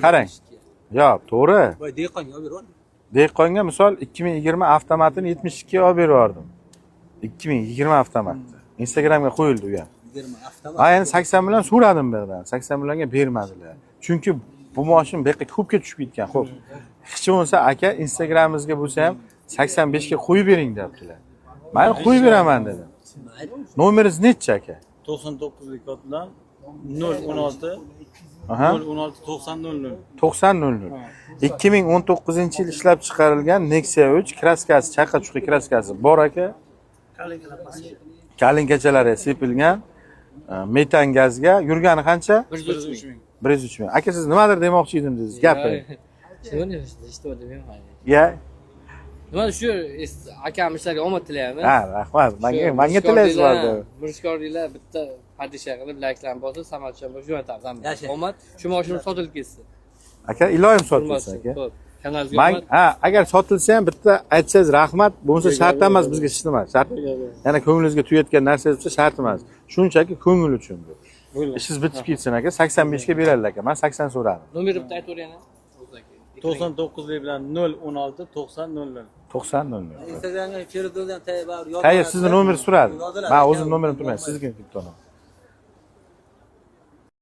qarang. Yo'q, to'g'ri. Voy dehqonga olib berib. Dehqonga misol 2020 avtomatini 72 ga olib berdim. 2020 avtomatni. Instagramga qo'yildi u ham. 20 avtomat. Men endi 80 million so'radim bu yerdan. 80 millionga bermadilar. Chunki bu mashina bu yoqqa ko'pga tushib ketgan. Xo'p. Hech bo'lmasa aka Instagramimizga bo'lsa ham 85 ga qo'yib bering debdilar. Men qo'yib beraman dedim. Nomeringiz nechi aka? 99lik kod bilan 016 Aha. 016 9000. 9000. 2019-yil ishlab chiqarilgan Nexia 3 kraskasi, chaqa chuqi kraskasi bor aka. Kalinkachalari sepilgan metan gazga yurgani qancha? 103 ming. 103 ming. Aka siz nimadir demoqchi edingiz, gapiring. Что demayman. Ya. Nima shu akam ishlarga omad tilayman. Ha, rahmat. Menga tilaysiz bordi. Mirishkorliklar bitta padisha qilib layklarni bosib, samatcham bo'lib jo'natamiz. Omad shu mashina sotilib ketsin. Aka, iloyim sotilsin aka. Kanalga Men agar sotilsa ham bitta aytsangiz rahmat, bo'lmasa shart emas bizga hech nima. Shart. Yana ko'nglingizga tuyayotgan narsa bo'lsa shart emas. Shunchaki ko'ngil uchun bu. Ishingiz bitib ketsin aka, 85 ga beradilar aka. Men 80 so'radim. Nomerni bitta aytavering. 99lik bilan 016 9000. 90 Instagramga Feridundan tayyor. Qayer sizni nomer so'radi. Men o'zim nomerimni turmayman, sizga ketib